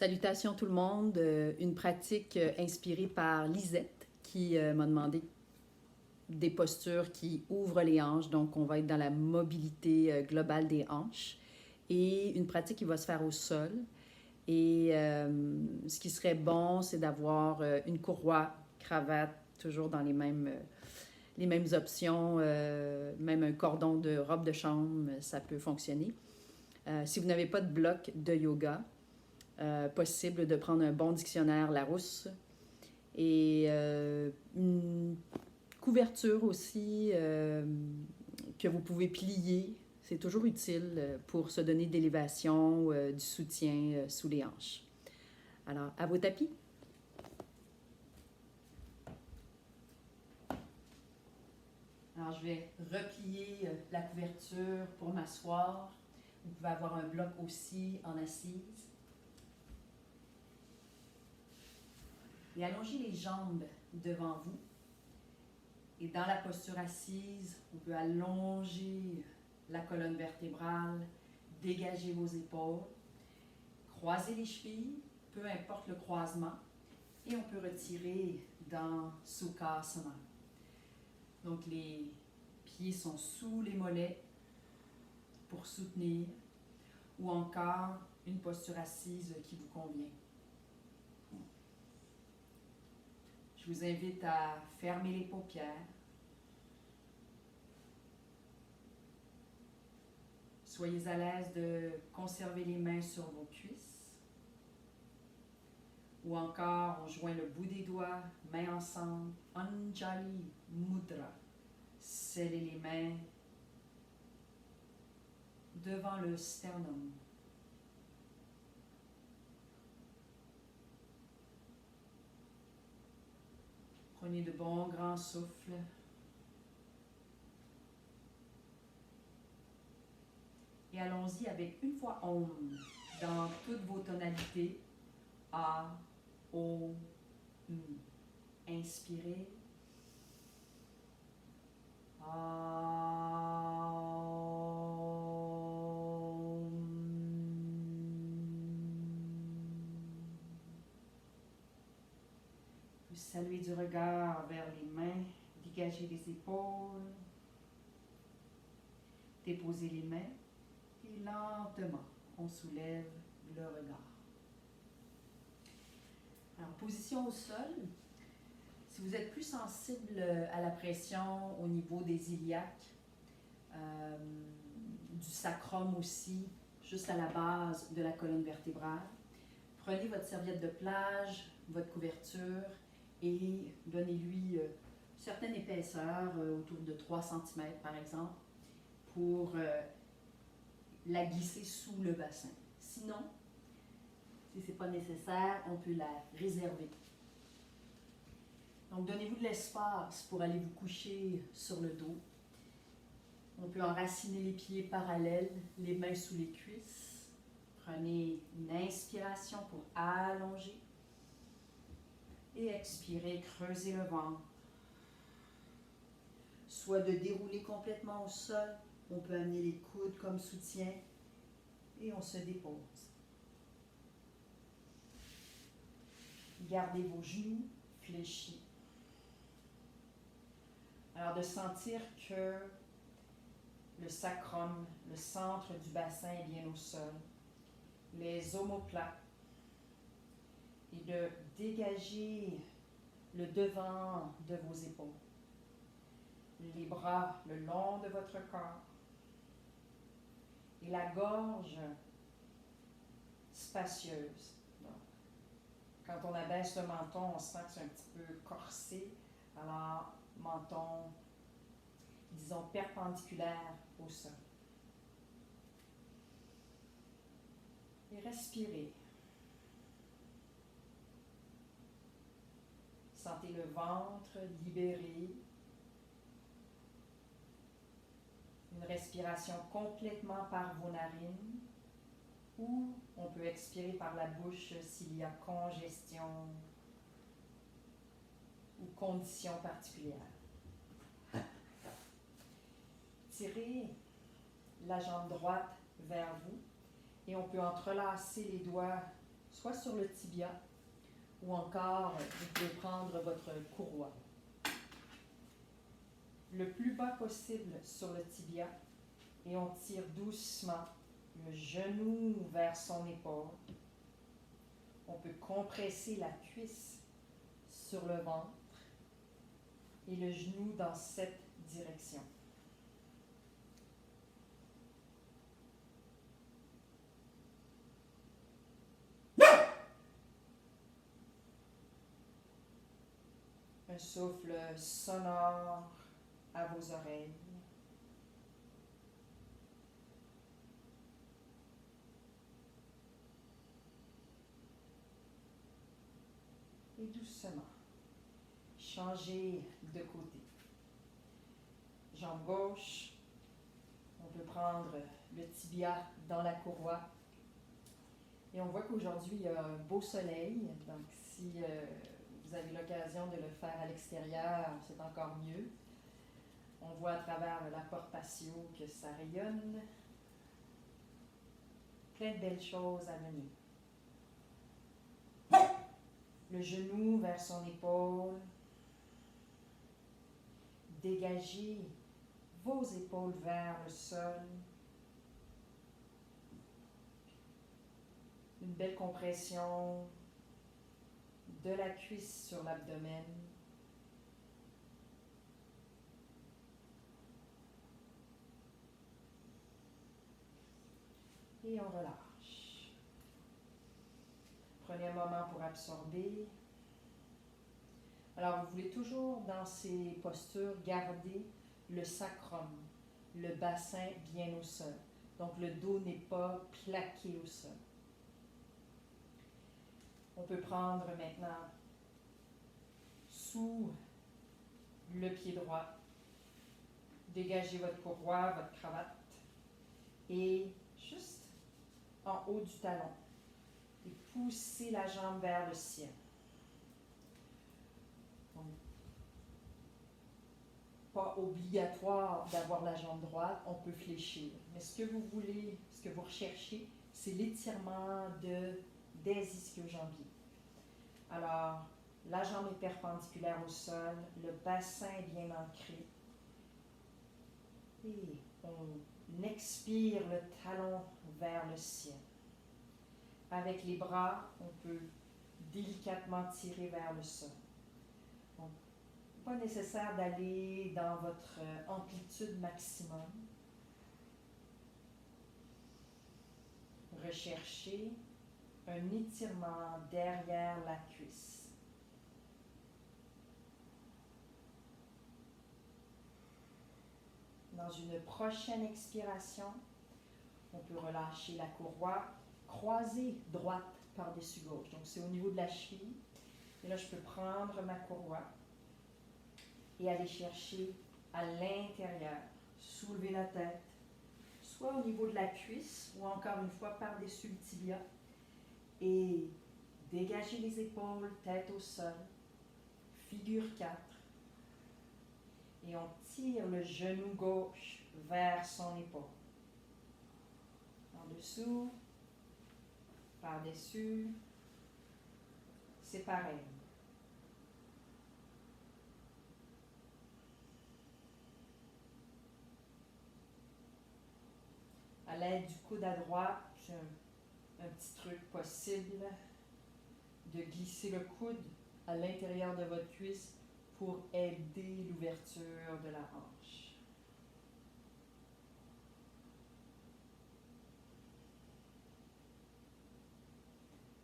Salutations tout le monde, une pratique inspirée par Lisette qui m'a demandé des postures qui ouvrent les hanches, donc on va être dans la mobilité globale des hanches, et une pratique qui va se faire au sol. Et ce qui serait bon, c'est d'avoir une courroie, cravate, toujours dans les mêmes options, même un cordon de robe de chambre, ça peut fonctionner. Si vous n'avez pas de bloc de yoga, possible de prendre un bon dictionnaire Larousse et une couverture aussi que vous pouvez plier. C'est toujours utile pour se donner de l'élévation, du soutien sous les hanches. Alors, à vos tapis. Alors, je vais replier la couverture pour m'asseoir. Vous pouvez avoir un bloc aussi en assise. Et allongez les jambes devant vous. Et dans la posture assise, on peut allonger la colonne vertébrale, dégager vos épaules, croiser les chevilles, peu importe le croisement, et on peut retirer dans Sukhasana. Donc les pieds sont sous les mollets pour soutenir, ou encore une posture assise qui vous convient. Je vous invite à fermer les paupières. Soyez à l'aise de conserver les mains sur vos cuisses. Ou encore, on joint le bout des doigts, mains ensemble, Anjali Mudra. Scellez les mains devant le sternum. Prenez de bons grands souffles. Et allons-y avec une fois Om dans toutes vos tonalités. A, O, M. Inspirez. Vous saluez du regard vers les mains, dégagez les épaules, déposez les mains et lentement, on soulève le regard. Alors, position au sol. Si vous êtes plus sensible à la pression au niveau des iliaques, du sacrum aussi, juste à la base de la colonne vertébrale, prenez votre serviette de plage, votre couverture et donnez-lui certaine épaisseur, autour de 3 cm par exemple, pour la glisser sous le bassin. Sinon, si ce n'est pas nécessaire, on peut la réserver. Donc, donnez-vous de l'espace pour aller vous coucher sur le dos. On peut enraciner les pieds parallèles, les mains sous les cuisses. Prenez une inspiration pour allonger. Et expirez, creusez le ventre. Soit de dérouler complètement au sol, on peut amener les coudes comme soutien et on se dépose. Gardez vos genoux fléchis. Alors de sentir que le sacrum, le centre du bassin est bien au sol, les omoplates, et de dégager le devant de vos épaules, les bras le long de votre corps, et la gorge spacieuse. Donc, quand on abaisse le menton, on sent que c'est un petit peu corsé, alors menton, disons, perpendiculaire au sol. Et respirez. Sentez le ventre libéré. Une respiration complètement par vos narines, ou on peut expirer par la bouche s'il y a congestion ou condition particulière. Tirez la jambe droite vers vous et on peut entrelacer les doigts soit sur le tibia, ou encore vous pouvez prendre votre courroie. Le plus bas possible sur le tibia, et on tire doucement le genou vers son épaule. On peut compresser la cuisse sur le ventre et le genou dans cette direction. Un souffle sonore à vos oreilles. Et doucement, changez de côté. Jambe gauche, on peut prendre le tibia dans la courroie. Et on voit qu'aujourd'hui, il y a un beau soleil. Donc, si vous avez l'occasion de le faire à l'extérieur, c'est encore mieux. On voit à travers la porte patio que ça rayonne. Plein de belles choses à venir. Le genou vers son épaule. Dégagez vos épaules vers le sol. Une belle compression de la cuisse sur l'abdomen. Et on relâche. Prenez un moment pour absorber. Alors, vous voulez toujours, dans ces postures, garder le sacrum, le bassin bien au sol. Donc, le dos n'est pas plaqué au sol. On peut prendre maintenant sous le pied droit, dégager votre courroie, votre cravate, et juste en haut du talon, et pousser la jambe vers le ciel. Donc, pas obligatoire d'avoir la jambe droite, on peut fléchir. Mais ce que vous voulez, ce que vous recherchez, c'est l'étirement des ischio-jambiers. Alors, la jambe est perpendiculaire au sol, le bassin est bien ancré. Et on expire le talon vers le ciel. Avec les bras, on peut délicatement tirer vers le sol. Donc, pas nécessaire d'aller dans votre amplitude maximum. Recherchez un étirement derrière la cuisse. Dans une prochaine expiration, on peut relâcher la courroie, croiser droite par-dessus gauche. Donc, c'est au niveau de la cheville. Et là, je peux prendre ma courroie et aller chercher à l'intérieur. Soulever la tête, soit au niveau de la cuisse ou encore une fois par-dessus le tibia. Et dégager les épaules, tête au sol, figure 4. Et on tire le genou gauche vers son épaule. En dessous, par-dessus, c'est pareil. À l'aide du coude à droite, j'ai un petit truc possible de glisser le coude à l'intérieur de votre cuisse pour aider l'ouverture de la hanche.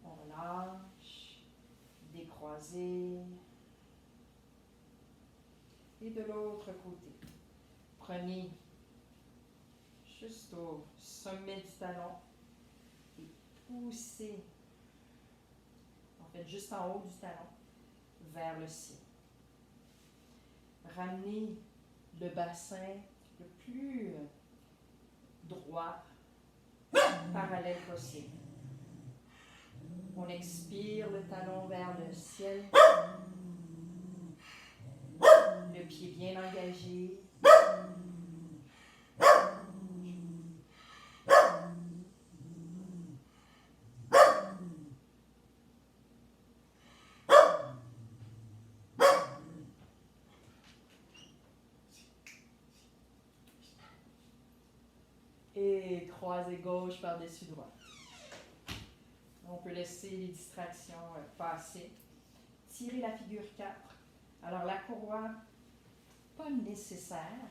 On relâche, décroisez. Et de l'autre côté, prenez juste au sommet du talon et poussez, en fait juste en haut du talon, vers le ciel. Ramenez le bassin le plus droit, parallèle possible. On expire le talon vers le ciel, le pied bien engagé. Et croisez gauche par-dessus droite. On peut laisser les distractions passer. Tirez la figure 4. Alors la courroie, pas nécessaire.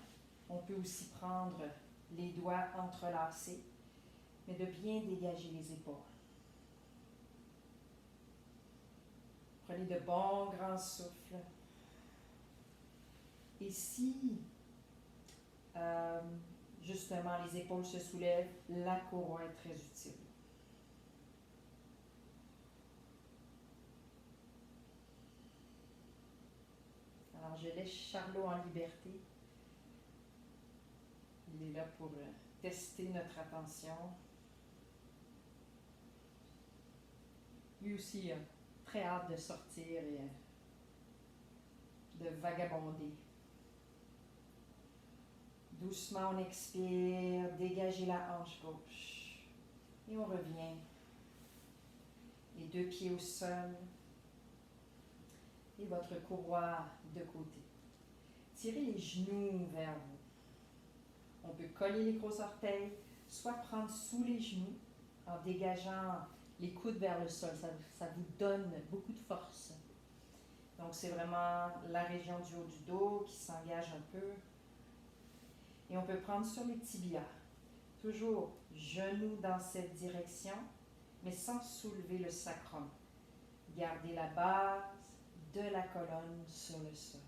On peut aussi prendre les doigts entrelacés, mais de bien dégager les épaules. Prenez de bons grands souffles. Et si, justement, les épaules se soulèvent, la courroie est très utile. Alors, je laisse Charlot en liberté. Il est là pour tester notre attention. Lui aussi a très hâte de sortir et de vagabonder. Doucement, on expire, dégagez la hanche gauche. Et on revient. Les deux pieds au sol. Et votre courroie de côté. Tirez les genoux vers vous. On peut coller les gros orteils, soit prendre sous les genoux en dégageant les coudes vers le sol. Ça vous donne beaucoup de force. Donc, c'est vraiment la région du haut du dos qui s'engage un peu. Et on peut prendre sur les tibias. Toujours genoux dans cette direction, mais sans soulever le sacrum. Gardez la base de la colonne sur le sol.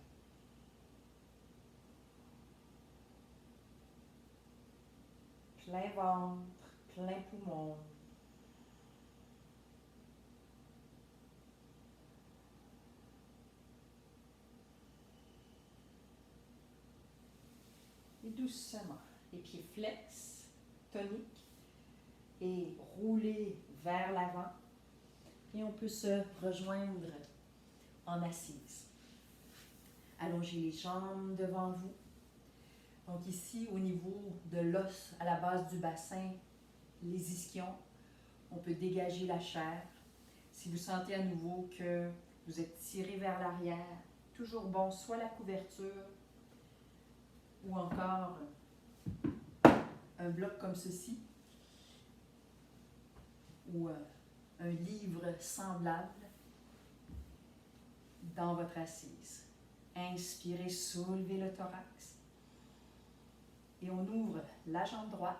Plein ventre, plein poumon. Et doucement, les pieds flex, toniques, et rouler vers l'avant. Et on peut se rejoindre en assise. Allongez les jambes devant vous. Donc ici, au niveau de l'os à la base du bassin, les ischions, on peut dégager la chair. Si vous sentez à nouveau que vous êtes tiré vers l'arrière, toujours bon, soit la couverture ou encore un bloc comme ceci ou un livre semblable dans votre assise. Inspirez, soulevez le thorax et on ouvre la jambe droite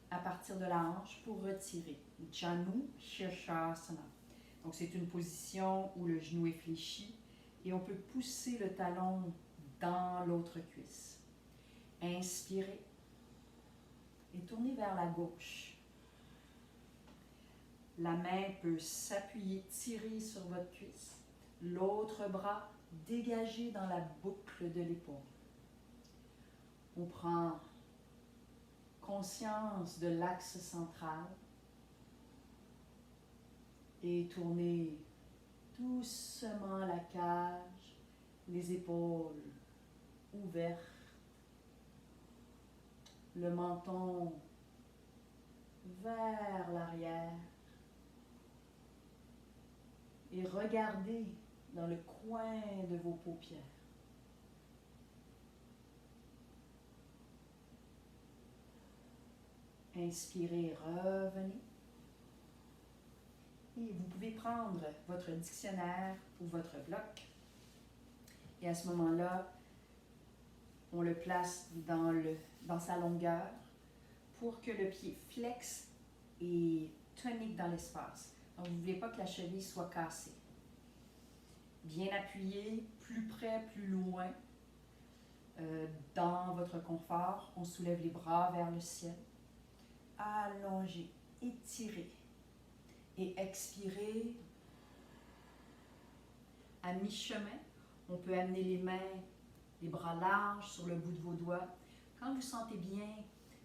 à partir de la hanche pour retirer. Janu Shirshasana. Donc c'est une position où le genou est fléchi et on peut pousser le talon dans l'autre cuisse. Inspirez et tournez vers la gauche. La main peut s'appuyer, tirer sur votre cuisse. L'autre bras dégagé dans la boucle de l'épaule. On prend conscience de l'axe central et tournez doucement la cage, les épaules ouvertes, le menton vers l'arrière et regardez dans le coin de vos paupières. Inspirez, revenez. Et vous pouvez prendre votre dictionnaire ou votre bloc. Et à ce moment-là, on le place dans sa longueur pour que le pied flexe et tonique dans l'espace. Donc, vous ne voulez pas que la cheville soit cassée. Bien appuyé, plus près, plus loin. Dans votre confort, on soulève les bras vers le ciel. Allongez, étirez et expirez. À mi-chemin, on peut amener les mains, les bras larges sur le bout de vos doigts. Quand vous sentez bien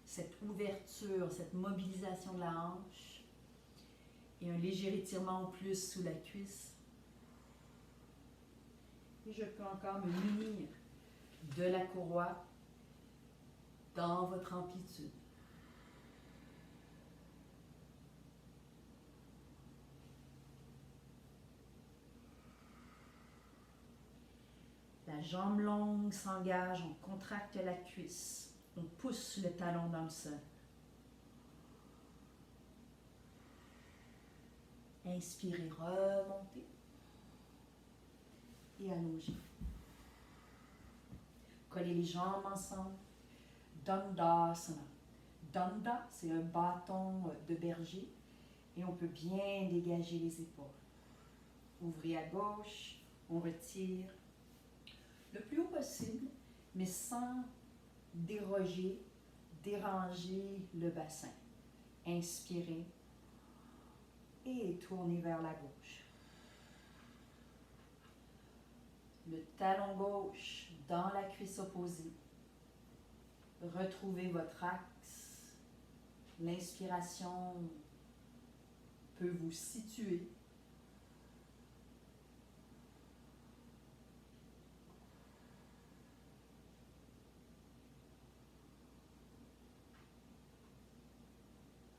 cette ouverture, cette mobilisation de la hanche et un léger étirement en plus sous la cuisse, et je peux encore me munir de la courroie dans votre amplitude. La jambe longue s'engage, on contracte la cuisse, on pousse le talon dans le sol. Inspirez, remontez et allongez. Collez les jambes ensemble. Dandasana. Danda, c'est un bâton de berger et on peut bien dégager les épaules. Ouvrez à gauche, on retire le plus haut possible, mais sans déranger le bassin. Inspirez et tournez vers la gauche. Le talon gauche dans la cuisse opposée. Retrouvez votre axe. L'inspiration peut vous situer.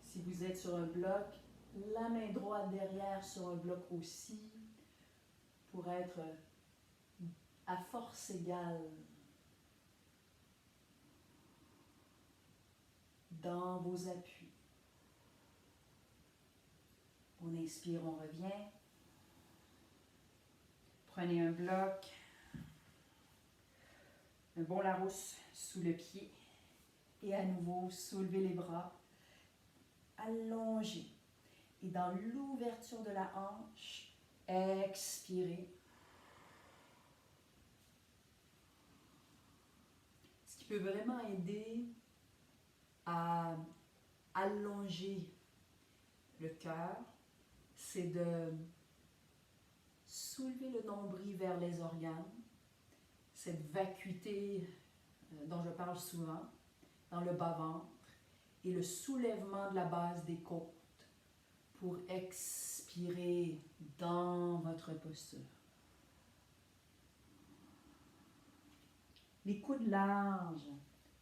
Si vous êtes sur un bloc, la main droite derrière sur un bloc aussi, pour être à force égale dans vos appuis. On inspire, on revient. Prenez un bloc, un bon Larousse sous le pied et à nouveau soulevez les bras, allongez. Et dans l'ouverture de la hanche, expirez. Ce qui peut vraiment aider à allonger le cœur, c'est de soulever le nombril vers les organes, cette vacuité dont je parle souvent, dans le bas-ventre, et le soulèvement de la base des côtes pour expirer dans votre posture. Les coudes larges,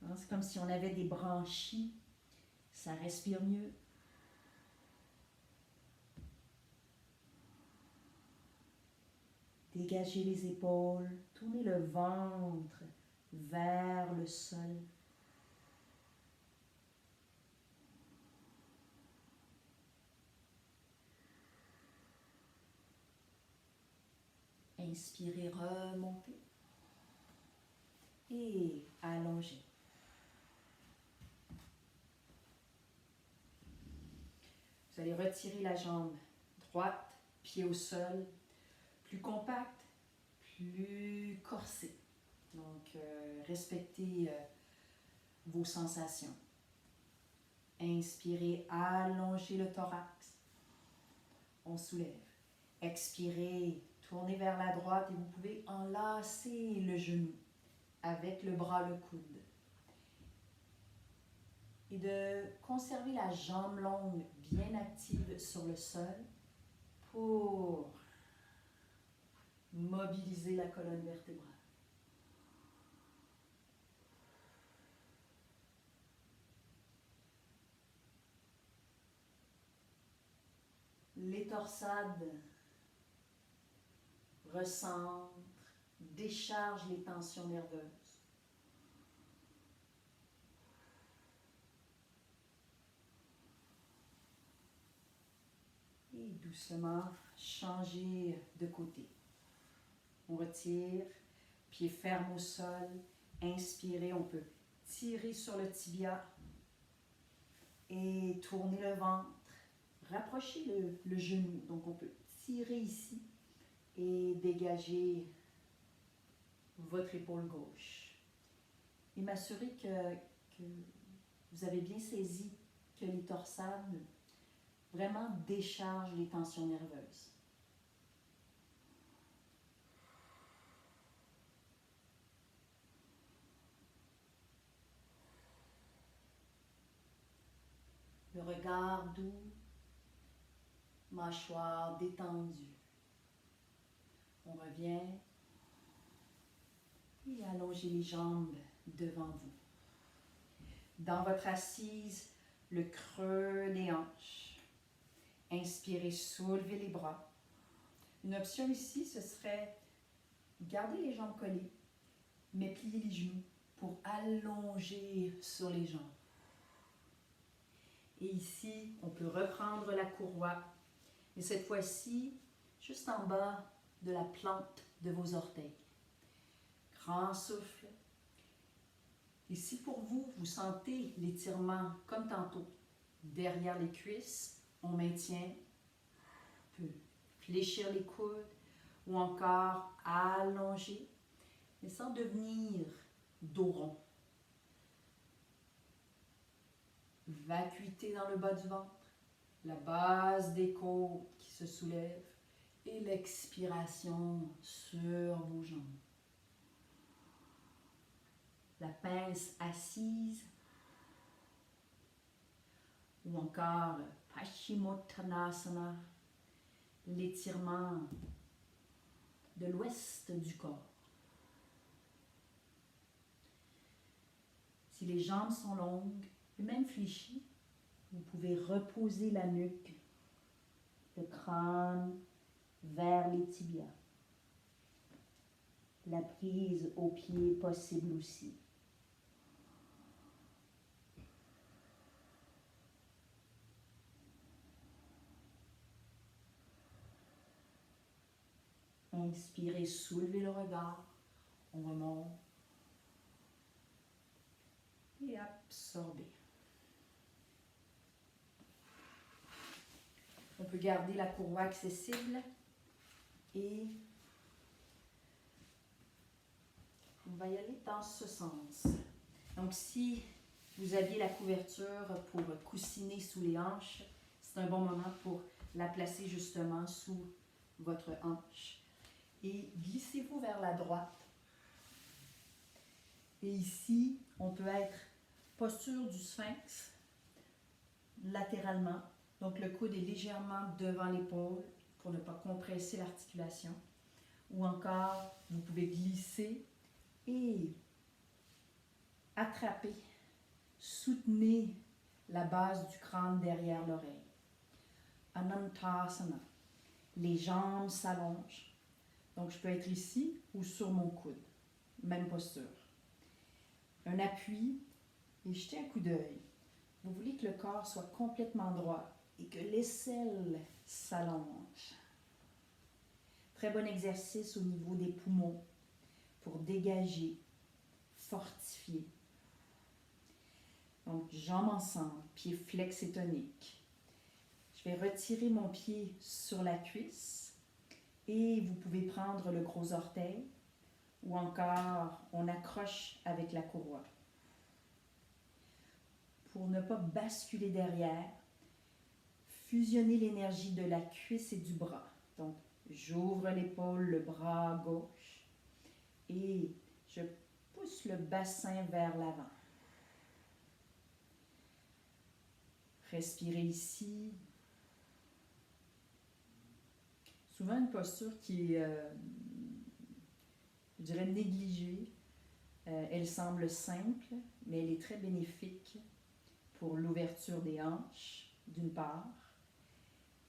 hein, c'est comme si on avait des branchies, ça respire mieux. Dégagez les épaules, tournez le ventre vers le sol. Inspirez, remontez et allongez. Vous allez retirer la jambe droite, pied au sol, plus compact, plus corsé. Donc, respectez vos sensations. Inspirez, allongez le thorax. On soulève. Expirez, tournez vers la droite et vous pouvez enlacer le genou avec le bras, le coude. Et de conserver la jambe longue bien active sur le sol pour mobiliser la colonne vertébrale. Les torsades recentrent, déchargent les tensions nerveuses. Et doucement, changez de côté. On retire, pied ferme au sol. Inspirez, on peut tirer sur le tibia et tourner le ventre. Rapprochez le genou. Donc, on peut tirer ici et dégager votre épaule gauche. Et m'assurer que vous avez bien saisi que les torsades vraiment déchargent les tensions nerveuses. Le regard doux, mâchoire détendue. On revient et allongez les jambes devant vous. Dans votre assise, le creux des hanches. Inspirez, soulevez les bras. Une option ici, ce serait garder les jambes collées, mais plier les genoux pour allonger sur les jambes. Et ici, on peut reprendre la courroie Et cette fois-ci, juste en bas de la plante de vos orteils. Grand souffle. Et si pour vous, vous sentez l'étirement comme tantôt, derrière les cuisses, on maintient, on peut fléchir les coudes ou encore allonger, mais sans devenir dos rond. Vacuité dans le bas du ventre, la base des côtes qui se soulève et l'expiration sur vos jambes. La pince assise ou encore Paschimottanasana, l'étirement de l'ouest du corps. Si les jambes sont longues et même fléchies, vous pouvez reposer la nuque, le crâne vers les tibias. La prise aux pieds possible aussi. Inspirez, soulevez le regard, on remonte et absorbez. On peut garder la courroie accessible et on va y aller dans ce sens. Donc si vous aviez la couverture pour coussiner sous les hanches, c'est un bon moment pour la placer justement sous votre hanche. Et glissez-vous vers la droite. Et ici, on peut être posture du sphinx, latéralement. Donc le coude est légèrement devant l'épaule pour ne pas compresser l'articulation. Ou encore, vous pouvez glisser et attraper, soutenez la base du crâne derrière l'oreille. Anantasana. Les jambes s'allongent. Donc, je peux être ici ou sur mon coude. Même posture. Un appui et jetez un coup d'œil. Vous voulez que le corps soit complètement droit et que l'aisselle s'allonge. Très bon exercice au niveau des poumons pour dégager, fortifier. Donc, jambes ensemble, pieds flex et toniques. Je vais retirer mon pied sur la cuisse. Et vous pouvez prendre le gros orteil ou encore on accroche avec la courroie. Pour ne pas basculer derrière, fusionnez l'énergie de la cuisse et du bras. Donc, j'ouvre l'épaule, le bras gauche et je pousse le bassin vers l'avant. Respirez ici. Souvent une posture qui est, je dirais, négligée. Elle semble simple, mais elle est très bénéfique pour l'ouverture des hanches, d'une part,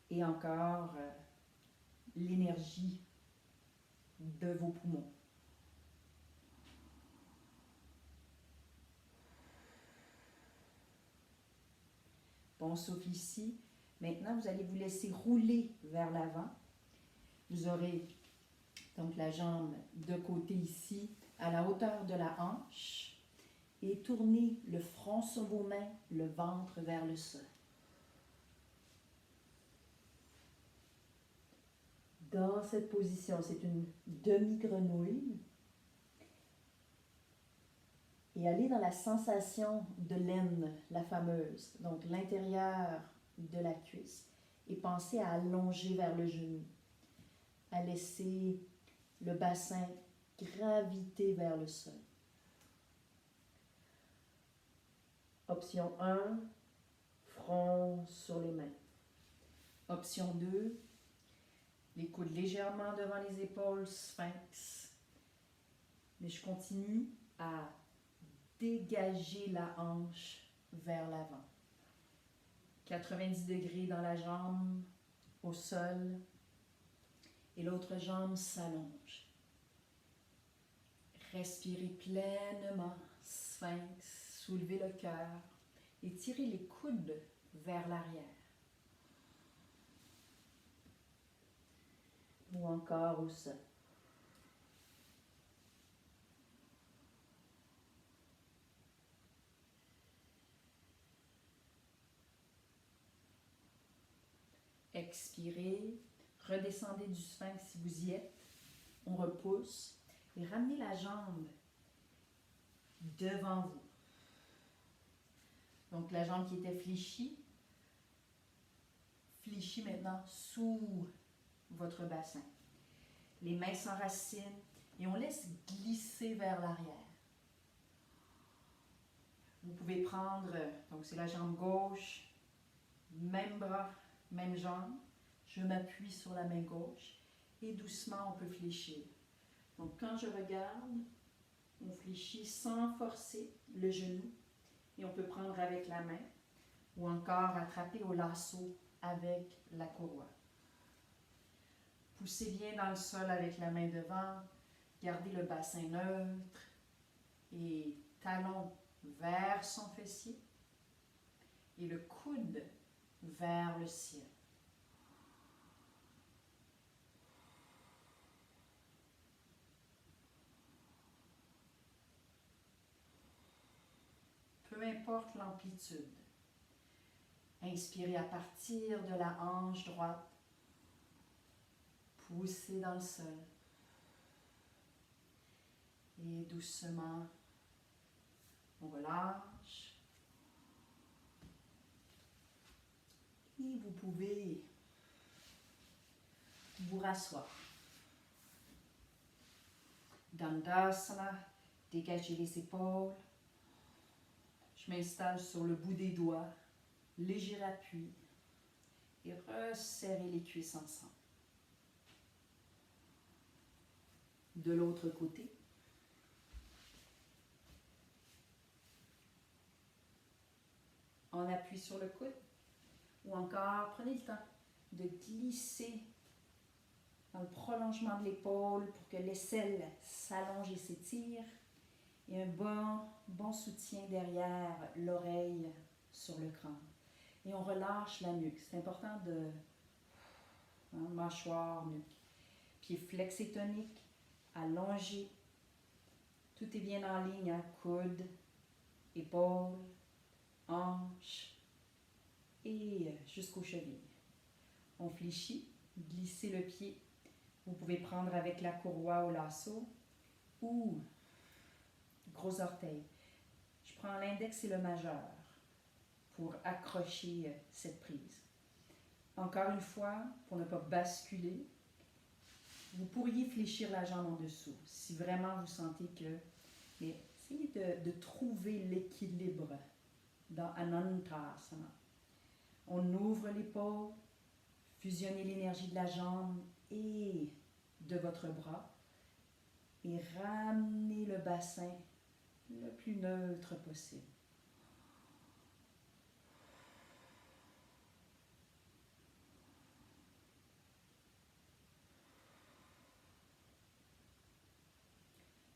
et encore l'énergie de vos poumons. Bon souffle ici. Maintenant, vous allez vous laisser rouler vers l'avant. Vous aurez donc la jambe de côté ici, à la hauteur de la hanche, et tournez le front sur vos mains, le ventre vers le sol. Dans cette position, c'est une demi-grenouille. Et allez dans la sensation de l'aine, la fameuse, donc l'intérieur de la cuisse, et pensez à allonger vers le genou, à laisser le bassin graviter vers le sol. Option 1, front sur les mains. Option 2, les coudes légèrement devant les épaules, sphinx. Mais je continue à dégager la hanche vers l'avant. 90 degrés dans la jambe, au sol. Et l'autre jambe s'allonge. Respirez pleinement, sphinx, soulevez le cœur et tirez les coudes vers l'arrière. encore au sol. Expirez, redescendez du sphinx si vous y êtes. On repousse et ramenez la jambe devant vous. Donc la jambe qui était fléchie maintenant sous votre bassin. Les mains s'enracinent et on laisse glisser vers l'arrière. Vous pouvez prendre, donc c'est la jambe gauche, même bras, même jambe. Je m'appuie sur la main gauche et doucement on peut fléchir. Donc quand je regarde, on fléchit sans forcer le genou et on peut prendre avec la main ou encore attraper au lasso avec la courroie. Poussez bien dans le sol avec la main devant, gardez le bassin neutre et talon vers son fessier et le coude vers le ciel. Peu importe l'amplitude. Inspirez à partir de la hanche droite. Poussez dans le sol. Et doucement, on relâche. Et vous pouvez vous rasseoir. Dandasana, dégagez les épaules. Je m'installe sur le bout des doigts, léger appui et resserrez les cuisses ensemble. De l'autre côté, on appuie sur le coude ou encore prenez le temps de glisser dans le prolongement de l'épaule pour que l'aisselle s'allonge et s'étire et un bon soutien derrière l'oreille sur le crâne. Et on relâche la nuque. C'est important de mâchoire, nuque. Pieds flexés toniques, allongés. Tout est bien en ligne, hein? Coude, épaule, hanche et jusqu'aux chevilles. On fléchit, glissez le pied. Vous pouvez prendre avec la courroie au lasso ou gros orteil. Je prends l'index et le majeur pour accrocher cette prise. Encore une fois, pour ne pas basculer, vous pourriez fléchir la jambe en dessous si vraiment vous sentez que... Mais essayez de trouver l'équilibre dans Anantasana. On ouvre l'épaule, fusionnez l'énergie de la jambe et de votre bras et ramenez le bassin le plus neutre possible.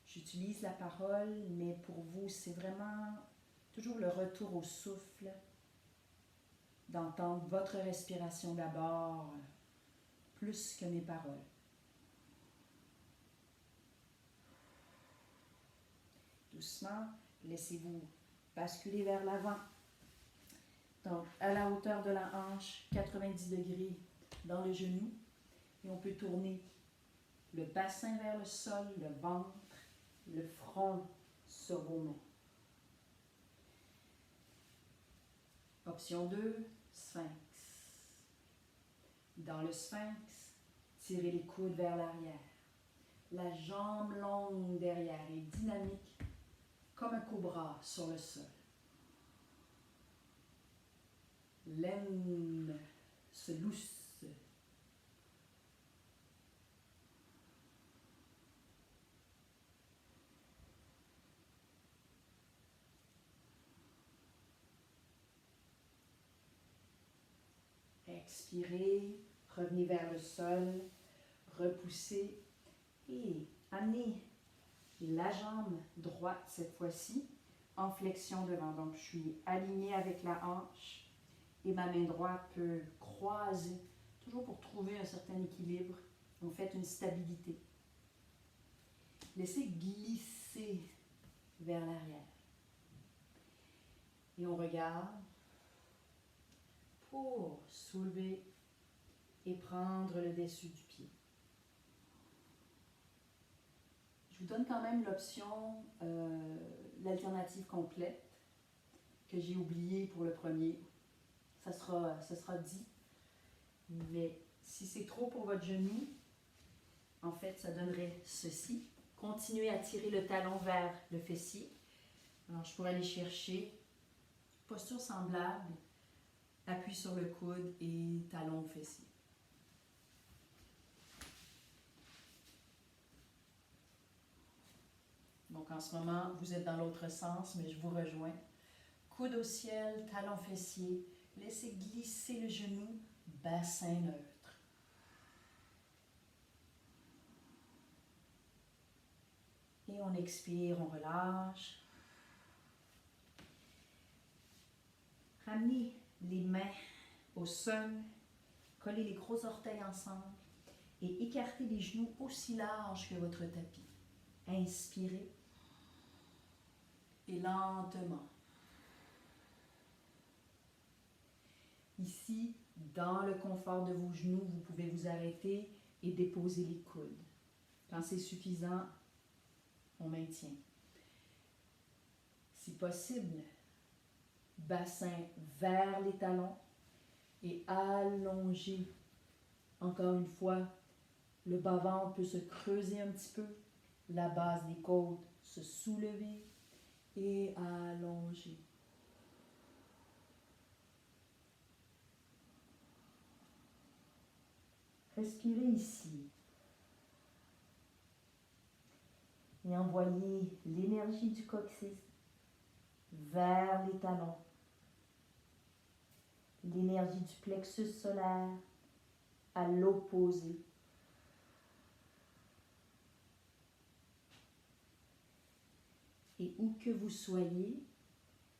J'utilise la parole, mais pour vous, c'est vraiment toujours le retour au souffle, d'entendre votre respiration d'abord, plus que mes paroles. Doucement, laissez-vous basculer vers l'avant. Donc, à la hauteur de la hanche, 90 degrés dans le genou. Et on peut tourner le bassin vers le sol, le ventre, le front sur vos mains. Option 2, sphinx. Dans le sphinx, tirez les coudes vers l'arrière. La jambe longue derrière est dynamique comme un cobra sur le sol. L'aine se lousse. Expirez, revenez vers le sol, repoussez et amenez la jambe droite cette fois-ci en flexion devant. Donc je suis alignée avec la hanche et ma main droite peut croiser, toujours pour trouver un certain équilibre Donc faites une stabilité. Laissez glisser vers l'arrière. Et on regarde pour soulever et prendre le dessus du pied. Je vous donne quand même l'option, l'alternative complète que j'ai oubliée pour le premier. Ça sera dit. Mais si c'est trop pour votre genou, en fait, ça donnerait ceci. Continuez à tirer le talon vers le fessier. Alors, je pourrais aller chercher posture semblable, appui sur le coude et talon au fessier. Donc, en ce moment, vous êtes dans l'autre sens, mais je vous rejoins. Coude au ciel, talon fessier. Laissez glisser le genou, bassin neutre. Et on expire, on relâche. Ramenez les mains au sol, collez les gros orteils ensemble et écartez les genoux aussi larges que votre tapis. Inspirez et lentement. Ici, dans le confort de vos genoux, vous pouvez vous arrêter et déposer les coudes. Quand c'est suffisant, on maintient. Si possible, bassin vers les talons et allongez. Encore une fois, le bas-ventre peut se creuser un petit peu, la base des côtes se soulever et allonger. Respirez ici et envoyez l'énergie du coccyx vers les talons, l'énergie du plexus solaire à l'opposé. Et où que vous soyez,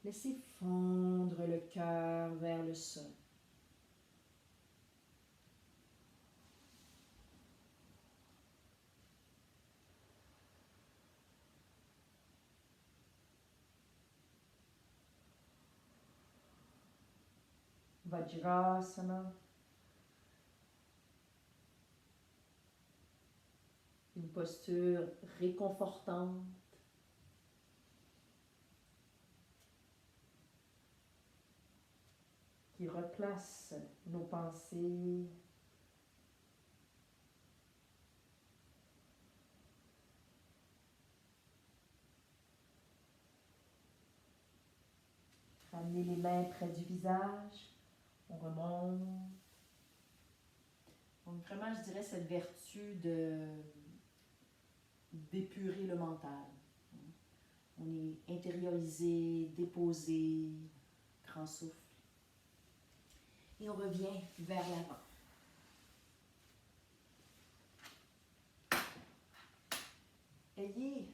laissez fondre le cœur vers le sol. Vajrasana. Une posture réconfortante. Qui replace nos pensées. Ramenez les mains près du visage. On remonte. Donc vraiment, je dirais cette vertu d'épurer le mental. On est intériorisé, déposé, grand souffle. Et on revient vers l'avant. Ayez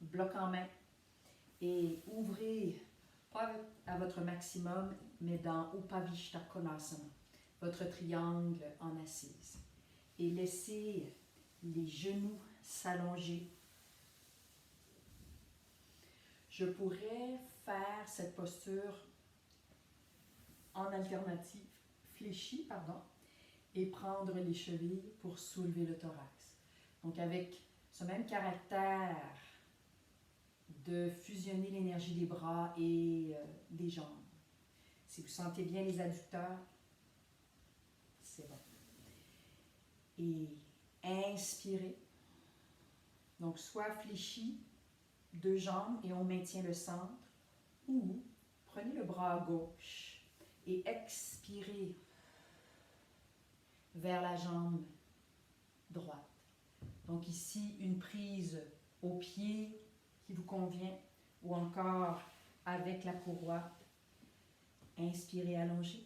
bloc en main et ouvrez, pas à votre maximum, mais dans Upavishta Konasana, votre triangle en assise. Et laissez les genoux s'allonger. Je pourrais faire cette posture en alternative, fléchie, et prendre les chevilles pour soulever le thorax. Donc avec ce même caractère de fusionner l'énergie des bras et des jambes. Si vous sentez bien les adducteurs, c'est bon. Et inspirez. Donc soit fléchi, deux jambes et on maintient le centre, ou prenez le bras gauche et expirez vers la jambe droite. Donc ici, une prise au pied qui vous convient, ou encore avec la courroie. Inspirez, allongez.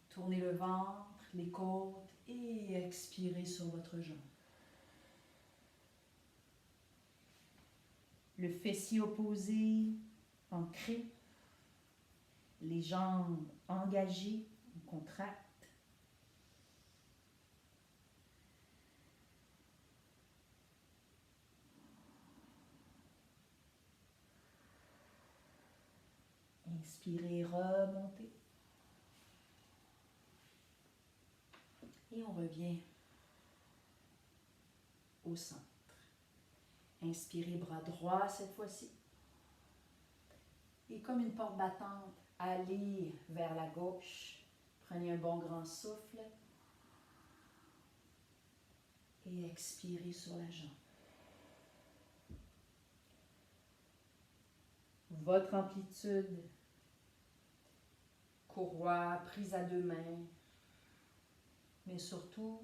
Tournez le ventre, les côtes et expirez sur votre jambe. Le fessier opposé, ancré. Les jambes engagées, on contracte. Inspirez, remontez. Et on revient au centre. Inspirez, bras droit cette fois-ci. Et comme une porte battante, allez vers la gauche. Prenez un bon grand souffle. Et expirez sur la jambe. Votre amplitude, courroie prise à deux mains, mais surtout,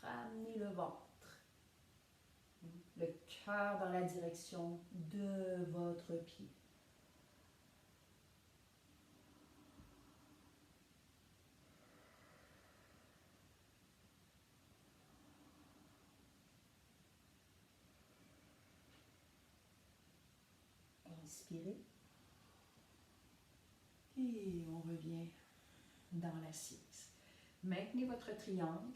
ramenez le ventre, le cœur dans la direction de votre pied. Inspirez. Et on revient dans l'assise. Maintenez votre triangle.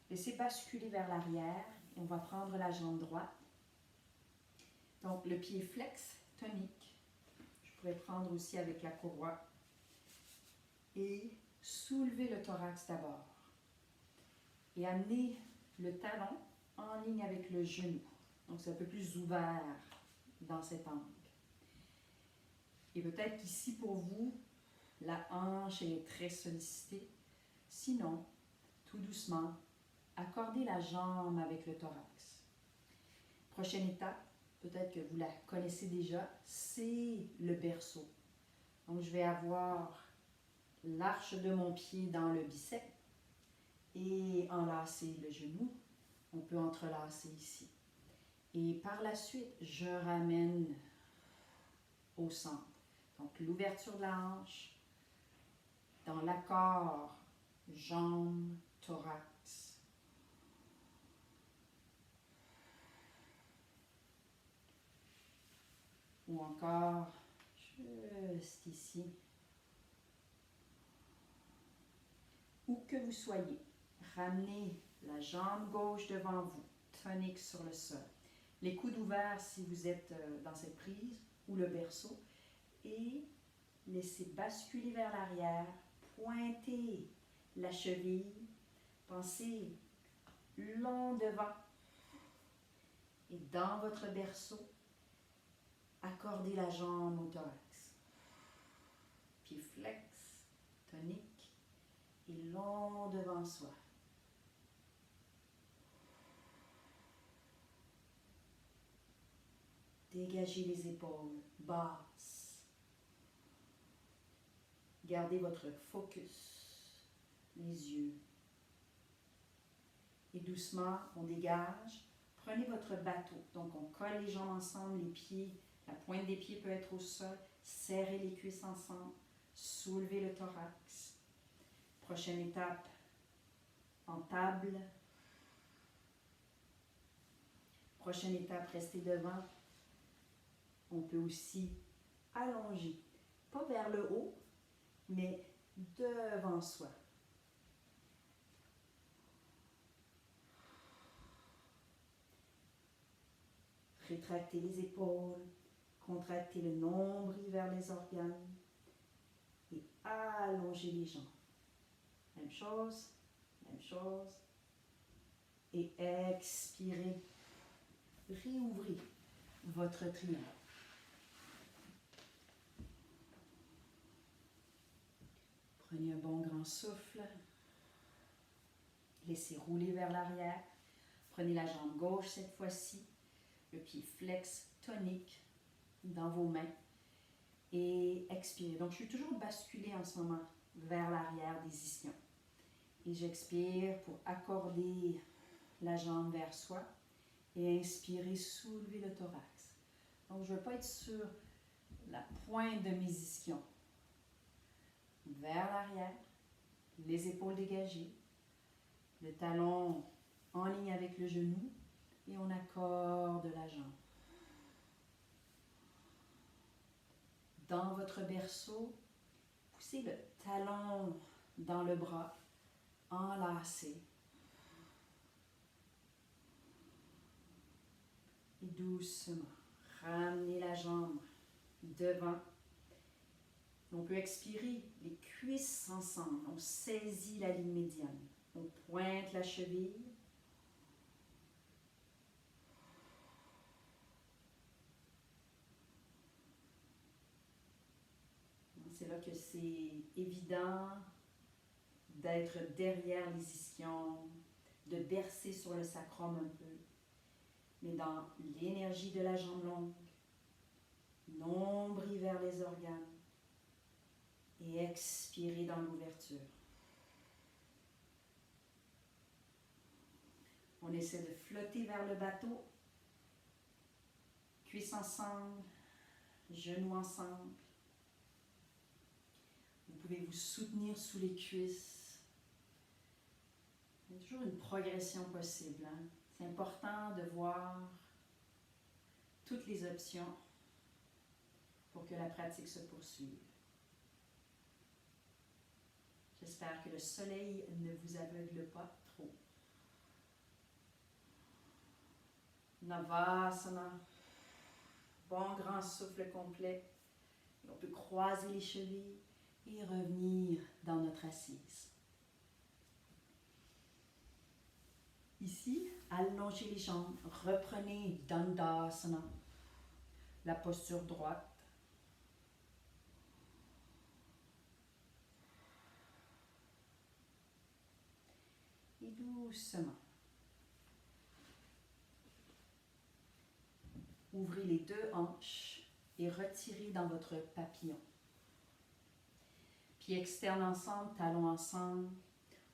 Laissez basculer vers l'arrière. Et on va prendre la jambe droite. Donc, le pied flex, tonique. Je pourrais prendre aussi avec la courroie. Et soulevez le thorax d'abord. Et amenez le talon en ligne avec le genou. Donc, c'est un peu plus ouvert dans cet angle. Et peut-être qu'ici, pour vous, la hanche est très sollicitée. Sinon, tout doucement, accordez la jambe avec le thorax. Prochaine étape, peut-être que vous la connaissez déjà, c'est le berceau. Donc, je vais avoir l'arche de mon pied dans le bicep et enlacer le genou. On peut entrelacer ici. Et par la suite, je ramène au centre. Donc, l'ouverture de la hanche, dans l'accord, jambe, thorax. Ou encore, juste ici. Où que vous soyez, ramenez la jambe gauche devant vous, tonique sur le sol. Les coudes ouverts si vous êtes dans cette prise, ou le berceau. Et laissez basculer vers l'arrière, pointez la cheville, pensez long devant. Et dans votre berceau, accordez la jambe au thorax. Pied flex, tonique et long devant soi. Dégagez les épaules basses. Gardez votre focus, les yeux. Et doucement, on dégage. Prenez votre bateau. Donc, on colle les jambes ensemble, les pieds. La pointe des pieds peut être au sol. Serrez les cuisses ensemble. Soulevez le thorax. Prochaine étape, en table. Prochaine étape, restez devant. On peut aussi allonger, pas vers le haut, mais devant soi. Rétractez les épaules, contractez le nombril vers les organes et allongez les jambes. Même chose, même chose. Et expirez. Réouvrez votre triangle. Prenez un bon grand souffle. Laissez rouler vers l'arrière. Prenez la jambe gauche cette fois-ci. Le pied flex, tonique dans vos mains. Et expirez. Donc, je suis toujours basculée en ce moment vers l'arrière des ischions. Et j'expire pour accorder la jambe vers soi. Et inspirez, soulevez le thorax. Donc, je ne veux pas être sur la pointe de mes ischions. Vers l'arrière, les épaules dégagées, le talon en ligne avec le genou et on accorde la jambe. Dans votre berceau, poussez le talon dans le bras, enlacé. Et doucement, ramenez la jambe devant On peut expirer les cuisses ensemble. On saisit la ligne médiane. On pointe la cheville. C'est là que c'est évident d'être derrière les ischions, de bercer sur le sacrum un peu, mais dans l'énergie de la jambe longue, nombril vers les organes, et expirer dans l'ouverture. On essaie de flotter vers le bateau, cuisses ensemble, genoux ensemble. Vous pouvez vous soutenir sous les cuisses. Il y a toujours une progression possible. C'est important de voir toutes les options pour que la pratique se poursuive. J'espère que le soleil ne vous aveugle pas trop. Navasana. Bon grand souffle complet. Et on peut croiser les chevilles et revenir dans notre assise. Ici, allongez les jambes. Reprenez Dandasana, la posture droite. Et doucement, ouvrez les deux hanches et retirez dans votre papillon. Pieds externes ensemble, talons ensemble.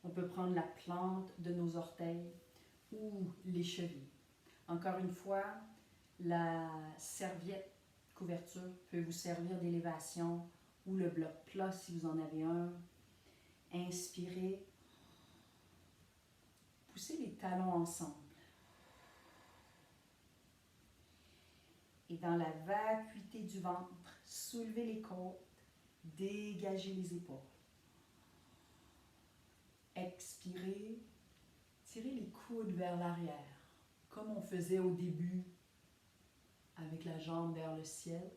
On peut prendre la plante de nos orteils ou les chevilles. Encore une fois, la serviette couverture peut vous servir d'élévation ou le bloc plat si vous en avez un. Inspirez. Poussez les talons ensemble. Et dans la vacuité du ventre, soulevez les côtes, dégagez les épaules. Expirez, tirez les coudes vers l'arrière, comme on faisait au début, avec la jambe vers le ciel.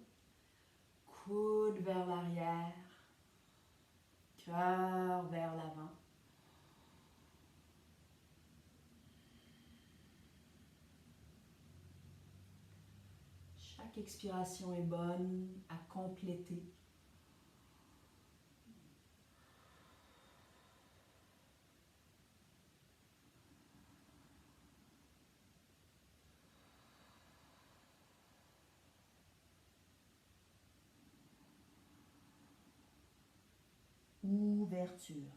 Coude vers l'arrière, cœur vers l'avant. Chaque expiration est bonne à compléter. Ouverture.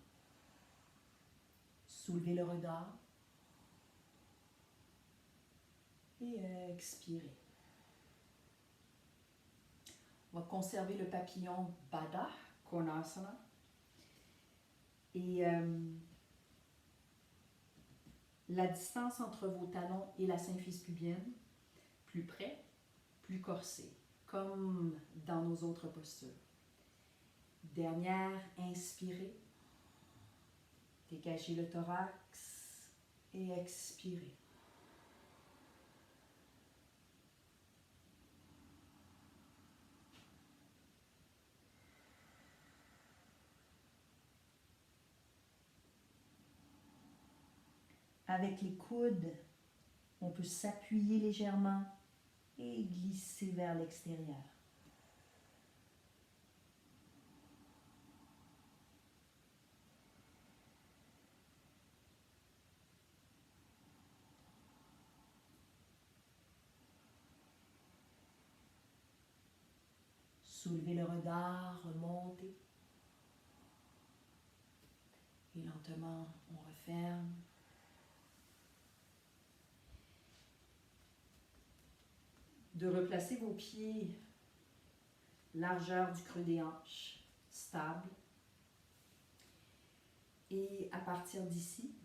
Soulevez le regard et expirez. On va conserver le papillon Baddha Konasana. Et la distance entre vos talons et la symphyse pubienne, plus près, plus corsé, comme dans nos autres postures. Dernière, inspirez. Dégagez le thorax et expirez. Avec les coudes, on peut s'appuyer légèrement et glisser vers l'extérieur. Soulevez le regard, remontez. Et lentement, on referme. De replacer vos pieds, largeur du creux des hanches, stable. Et à partir d'ici,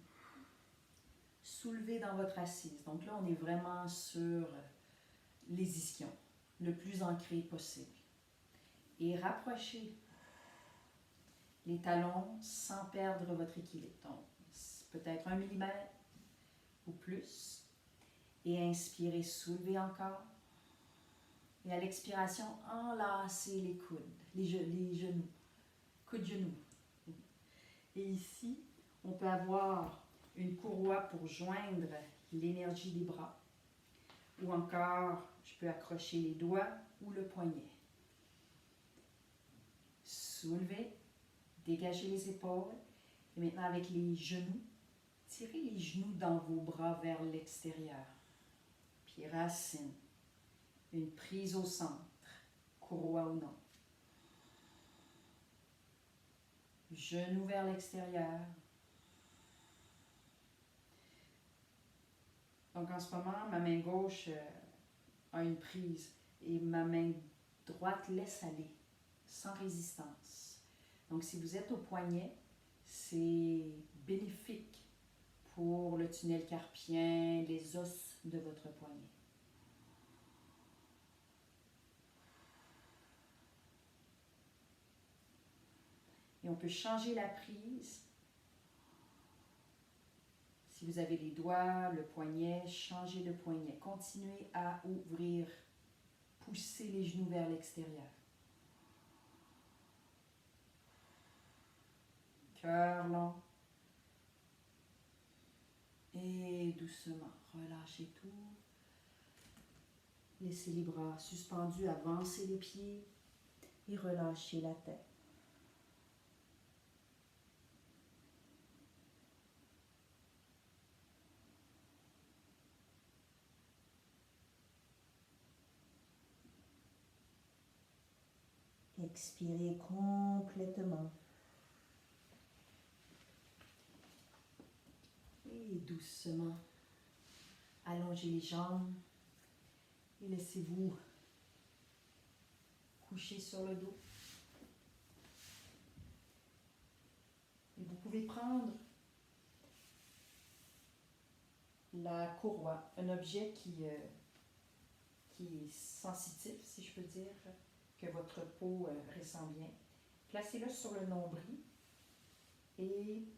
soulevez dans votre assise. Donc là, on est vraiment sur les ischions, le plus ancré possible. Et rapprochez les talons sans perdre votre équilibre. Donc, peut-être 1 millimètre ou plus. Et inspirez, soulevez encore. Et à l'expiration, enlacez les coudes. les genoux, coude de genou. Et ici, on peut avoir une courroie pour joindre l'énergie des bras. Ou encore, je peux accrocher les doigts ou le poignet. Soulevez, dégagez les épaules. Et maintenant, avec les genoux, tirez les genoux dans vos bras vers l'extérieur. Puis racine. Une prise au centre, courroie ou non. Genoux vers l'extérieur. Donc en ce moment, ma main gauche a une prise et ma main droite laisse aller, sans résistance. Donc si vous êtes au poignet, c'est bénéfique pour le tunnel carpien, les os de votre poignet. Et on peut changer la prise. Si vous avez les doigts, le poignet, changez le poignet. Continuez à ouvrir, poussez les genoux vers l'extérieur. Cœur long. Et doucement, relâchez tout. Laissez les bras suspendus, avancez les pieds et relâchez la tête. Expirez complètement. Et doucement, allongez les jambes et laissez-vous coucher sur le dos. Et vous pouvez prendre la courroie, un objet qui est sensitif, si je peux dire, que votre peau ressent bien. Placez-le sur le nombril et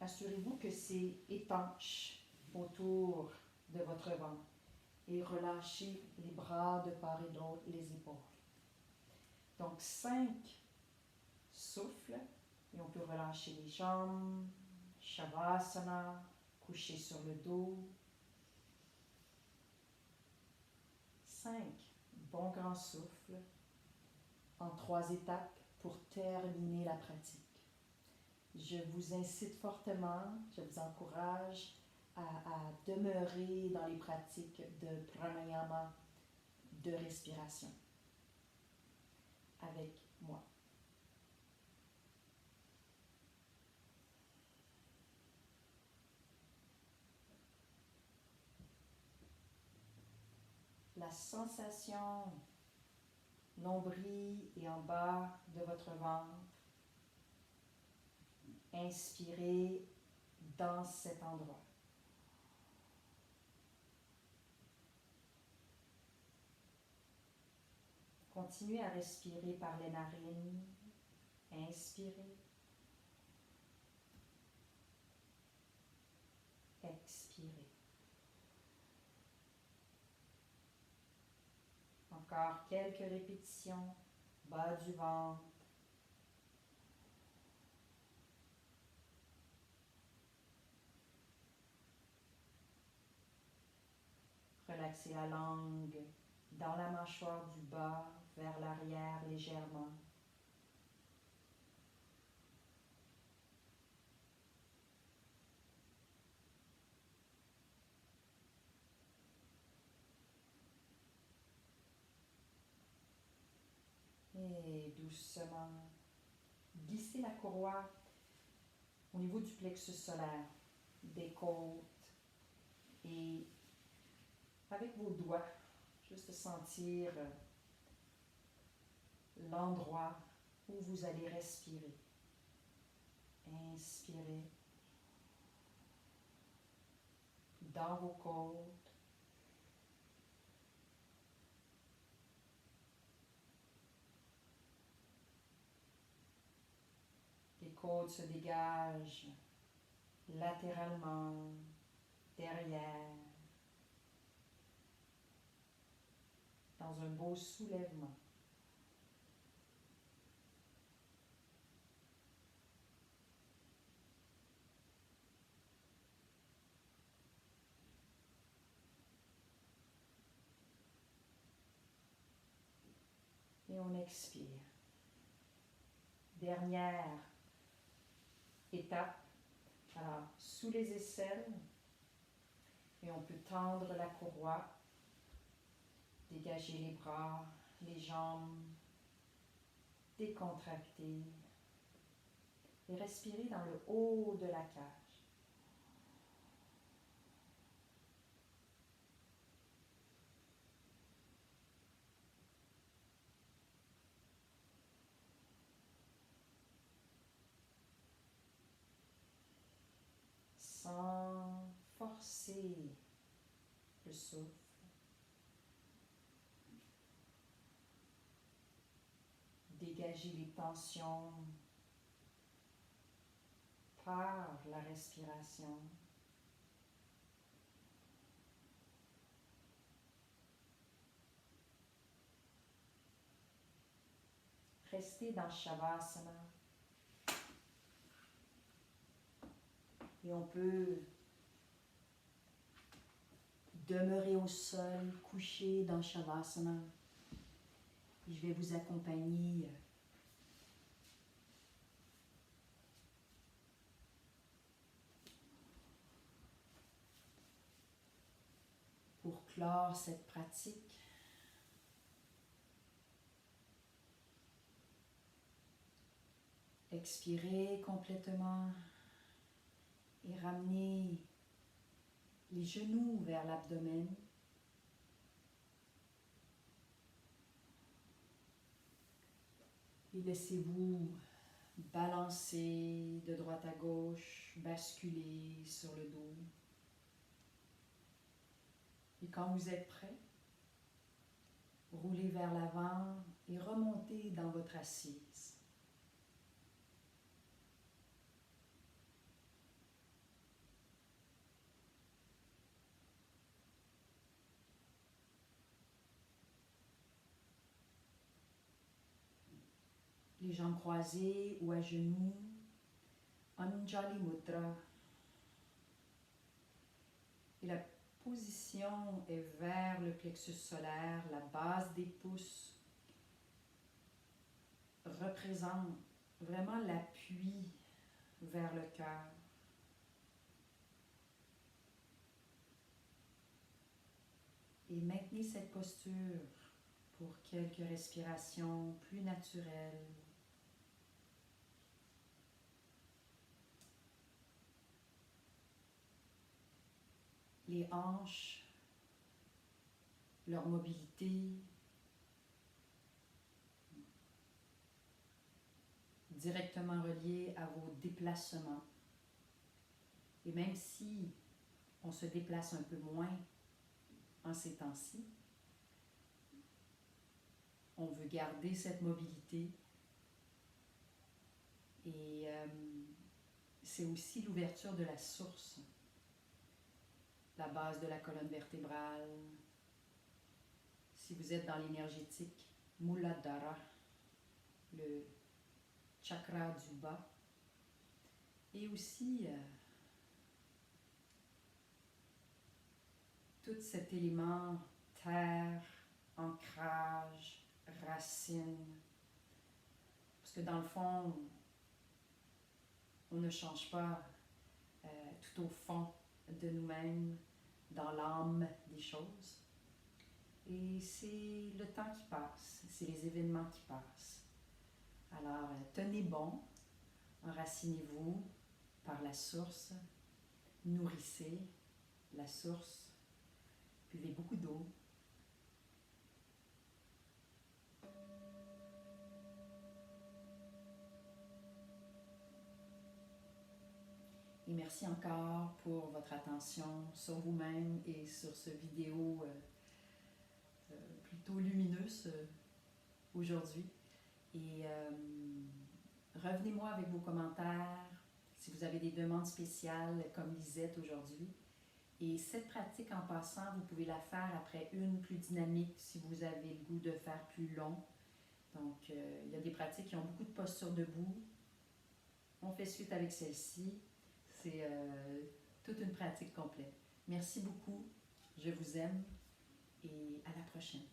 assurez-vous que c'est étanche autour de votre ventre. Et relâchez les bras de part et d'autre, les épaules. Donc 5 souffles et on peut relâcher les jambes, Shavasana, coucher sur le dos. 5 bons grands souffles en 3 étapes pour terminer la pratique. Je vous incite fortement, je vous encourage à demeurer dans les pratiques de pranayama, de respiration, avec moi. La sensation nombril et en bas de votre ventre. Inspirez dans cet endroit. Continuez à respirer par les narines. Inspirez. Expirez. Encore quelques répétitions. Bas du ventre. Relaxez la langue dans la mâchoire du bas vers l'arrière légèrement. Et doucement, glissez la courroie au niveau du plexus solaire, des côtes et avec vos doigts, juste sentir l'endroit où vous allez respirer. Inspirez dans vos côtes. Les côtes se dégagent latéralement, derrière, dans un beau soulèvement. Et on expire. Dernière étape. Alors, sous les aisselles, et on peut tendre la courroie, dégager les bras, les jambes, décontracter et respirer dans le haut de la cage. Sans forcer le souffle. Dégager les tensions par la respiration. Restez dans Shavasana. Et on peut demeurer au sol, couché dans Shavasana. Et je vais vous accompagner pour clore cette pratique. Expirez complètement et ramenez les genoux vers l'abdomen. Et laissez-vous balancer de droite à gauche, basculer sur le dos. Et quand vous êtes prêt, roulez vers l'avant et remontez dans votre assise. Les jambes croisées ou à genoux, Anjali Mudra. Et la position est vers le plexus solaire, la base des pouces représente vraiment l'appui vers le cœur. Et maintenez cette posture pour quelques respirations plus naturelles. Les hanches, leur mobilité, directement reliée à vos déplacements. Et même si on se déplace un peu moins en ces temps-ci, on veut garder cette mobilité et c'est aussi l'ouverture de la source, la base de la colonne vertébrale. Si vous êtes dans l'énergétique, Muladhara, le chakra du bas, et aussi tout cet élément terre, ancrage, racine, parce que dans le fond, on ne change pas tout au fond de nous-mêmes, dans l'âme des choses. Et c'est le temps qui passe, c'est les événements qui passent. Alors, tenez bon, enracinez-vous par la source, nourrissez la source, buvez beaucoup d'eau. Et merci encore pour votre attention sur vous-même et sur ce vidéo plutôt lumineuse aujourd'hui. Et revenez-moi avec vos commentaires si vous avez des demandes spéciales comme Lisette aujourd'hui. Et cette pratique en passant, vous pouvez la faire après une plus dynamique si vous avez le goût de faire plus long. Donc, il y a des pratiques qui ont beaucoup de posture debout. On fait suite avec celle-ci. C'est toute une pratique complète. Merci beaucoup, je vous aime et à la prochaine.